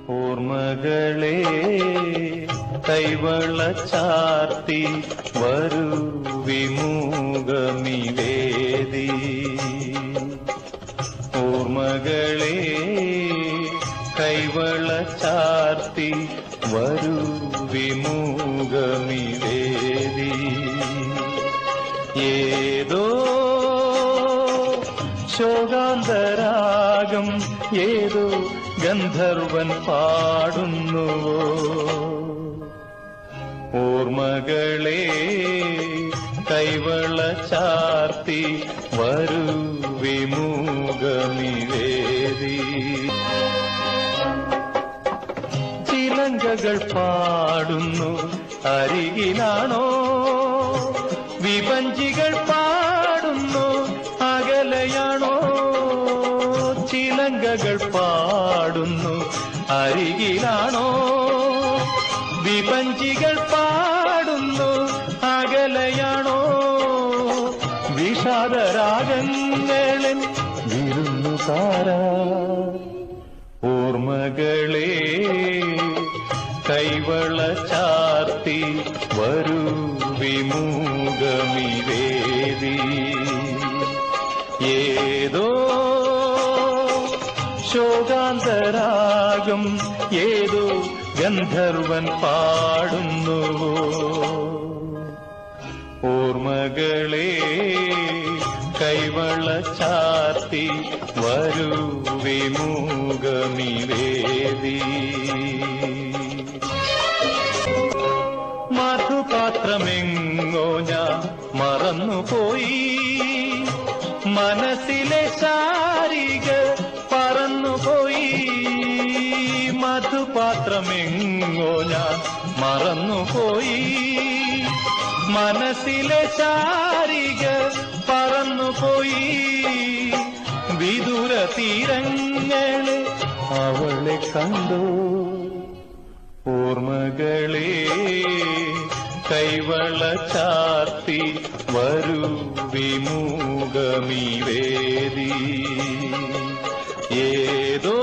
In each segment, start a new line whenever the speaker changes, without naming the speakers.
ഓർമ്മകളെ കൈവള ചാർത്തി വരൂ വിമുഖമിവേദി. ഓർമ്മകളെ കൈവള ചാർത്തി വരൂ വിമുഖമിവേദി. ഏതോ ശോകാന്തരാഗം ഏതോ ഗന്ധർവൻ പാടുന്നുവോ. ഓർമ്മകളെ കൈവള ചാർത്തി വരൂ വിമുഖമിവേദി. ചിലങ്കകൾ പാടുന്നു അരികിലാണോ, വിപഞ്ചികൾ പാടുന്നു അകലെയാണോ. ചിലങ്കകൾ പാടുന്നു അരികിലാണോ, വിപഞ്ചികൾ പാടുന്നു അകലെയാണോ. വിഷാദരാഗങ്ങളിൽ വിരുന്നുകാരാ. ഓർമ്മകളെ കൈവള ചാർത്തി വരൂ വിമുഖമിവേദി. ഏതോ ശോകാന്തരാഗം ഏതോ ഗന്ധർവൻ പാടുന്നുവോ. ഓർമ്മകളെ കൈവള ചാർത്തി വരൂ വിമുഖമിവേദി. മധുപാത്രമെങ്ങോ ഞാൻ മറന്നുപോയി, മനസ്സിലെ ശാരിക പറന്നുപോയി. മധുപാത്രമെങ്ങോ ഞാൻ മറന്നുപോയി, മനസ്സിലെ ശാരിക പറന്നുപോയി. വിദൂര തീരങ്ങളെ അവളെ കണ്ടു. ഓർമ്മകളെ കൈവള ചാർത്തി വരൂ വിമുഖമിവേദി. ഏതോ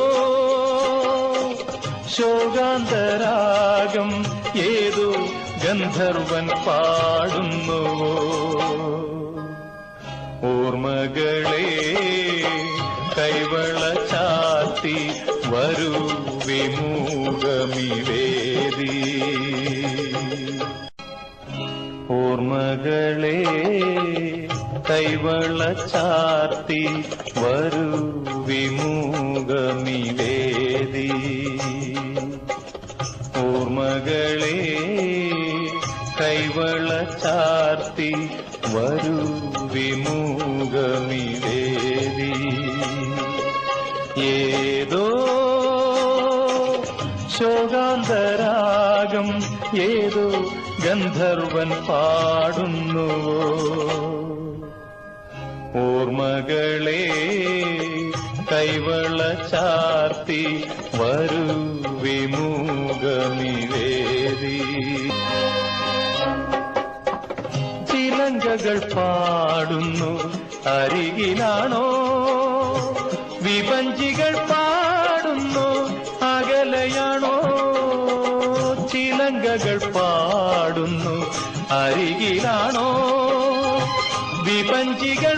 ശോകാന്തരാഗം ഏതോ ഗന്ധർവൻ പാടുന്നുവോ. ഓർമ്മകളെ കൈവള ചാർത്തി വരൂ വിമുഖമിവേദി. ഓർമ്മകളെ കൈവള ചാർത്തി വരൂ വിമുഖമിവേദി. ഓർമ്മകളെ കൈവള ചാർത്തി വരൂ വിമുഖമിവേദി. ഏതോ ശോകാന്തരാഗം ഏതോ ഗന്ധർവൻ പാടുന്നുവോ. ഓർമ്മകളെ കൈവള ചാർത്തി വരൂ വിമുഖമിവേദി. ചിലങ്കകൾ പാടുന്നു അരികിലാണോ, വിപഞ്ചികൾ പാടുന്നു അകലെയാണോ. ചിലങ്കകൾ പാടുന്നു അരികിലാണോ, വിപഞ്ചികൾ